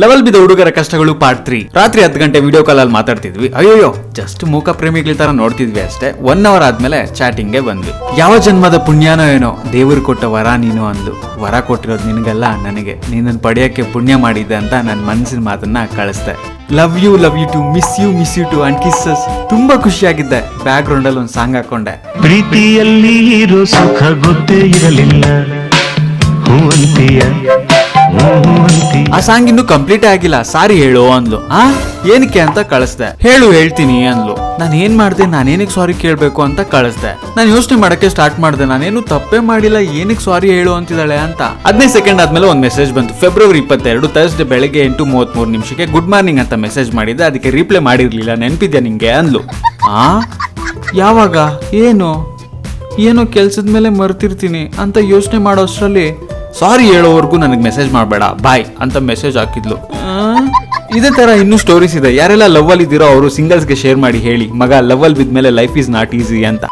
Level ಬಿದ್ದ ಹುಡುಗರ ಕಷ್ಟಗಳು ಪಾರ್ಟ್ 3. ರಾತ್ರಿ 10 ಗಂಟೆ ವಿಡಿಯೋ ಕಾಲ್ ಅಲ್ಲಿ ಮಾತಾಡ್ತಿದ್ವಿ. ಅಯ್ಯೋ ಜಸ್ಟ್ ಮೂಕ ಪ್ರೇಮಿಗಳ ತರ ನೋಡ್ತಿದ್ವಿ ಅಷ್ಟೇ. 1 ಅವರ್ ಆದ್ಮೇಲೆ ಚಾಟಿಂಗ್ಗೆ ಬಂದ್ವಿ. ಯಾವ ಜನ್ಮದ ಪುಣ್ಯನೋ ಏನೋ ದೇವ್ರು ಕೊಟ್ಟ ವರ ನೀನು ಅಂದ್ಲು. ವರ ಕೊಟ್ಟಿರೋದು ನಿನಗಲ್ಲ ನನಗೆ, ನೀನನ್ನು ಪಡೆಯಕ್ಕೆ ಪುಣ್ಯ ಮಾಡಿದ್ದೆ ಅಂತ ನನ್ನ ಮನಸ್ಸಿನ ಮಾತನ್ನ ಕಳಿಸ್ದೆ. Love you too miss you too and kisses. ತುಂಬಾ ಖುಷಿಯಾಗಿದ್ದೆ. ಬ್ಯಾಕ್ ಗ್ರೌಂಡ್ ಅಲ್ಲಿ ಒಂದು ಸಾಂಗ್ ಹಾಕೊಂಡೆ. ಪ್ರೀತಿಯಲ್ಲಿ ಇರೋ ಸುಖ ಗೊತ್ತೇ ಇರಲಿಲ್ಲ, ಆ ಸಾಂಗ್ ಇನ್ನು ಕಂಪ್ಲೀಟ್ ಆಗಿಲ್ಲ. ಸಾರಿ ಹೇಳು ಅಂದ್ಲು. ಏನಕ್ಕೆ ಅಂತ ಕಳಿಸ್ದೆ. ಹೇಳ್ತೀನಿ ಅಂದ್ಲು. ನಾನು ಏನ್ ಮಾಡ್ದೆ, ನಾನೇನಕ್ಕೆ ಸಾರಿ ಕೇಳ್ಬೇಕು ಅಂತ ಕಳಿಸ್ದೆ. ನಾನು ಯೋಚನೆ ಮಾಡಕ್ಕೆ ಸ್ಟಾರ್ಟ್ ಮಾಡ್ದೆ, ನಾನೇನು ತಪ್ಪೇ ಮಾಡಿಲ್ಲ, ಏನಕ್ಕೆ ಸಾರಿ ಹೇಳು ಅಂತಿದ್ದಾಳೆ ಅಂತ. 15 ಸೆಕೆಂಡ್ ಆದ್ಮೇಲೆ ಒಂದು ಮೆಸೇಜ್ ಬಂತು. ಫೆಬ್ರವರಿ 22 ಥರ್ಸ್ಡೇ ಬೆಳಗ್ಗೆ 8:33 ಗುಡ್ ಮಾರ್ನಿಂಗ್ ಅಂತ ಮೆಸೇಜ್ ಮಾಡಿದ್ದೆ. ಅದಕ್ಕೆ ರಿಪ್ಲೈ ಮಾಡಿರ್ಲಿಲ್ಲ. ನೆನ್ಪಿದ್ಯಾ ನಿಂಗೆ ಅಂದ್ಲು. ಯಾವಾಗ ಏನೋ ಕೆಲ್ಸದ ಮೇಲೆ ಮರ್ತಿರ್ತೀನಿ ಅಂತ ಯೋಚನೆ ಮಾಡೋ ಅಷ್ಟರಲ್ಲಿ ಸಾರಿ ಹೇಳೋವರೆಗೂ ನನಗೆ ಮೆಸೇಜ್ ಮಾಡಬೇಡ ಬಾಯ್ ಅಂತ ಮೆಸೇಜ್ ಹಾಕಿದ್ಲು. ಇದೇ ತರ ಇನ್ನೂ ಸ್ಟೋರೀಸ್ ಇದೆ. ಯಾರೆಲ್ಲ ಲವ್ ಅಲ್ಲಿ ಇದ್ದೀರೋ ಅವರು ಸಿಂಗಲ್ಸ್ಗೆ ಶೇರ್ ಮಾಡಿ ಹೇಳಿ, ಮಗ ಲವ್ ಅಲ್ಲಿ ಬಿದ್ಮೇಲೆ ಲೈಫ್ ಈಸ್ ನಾಟ್ ಈಸಿ ಅಂತ.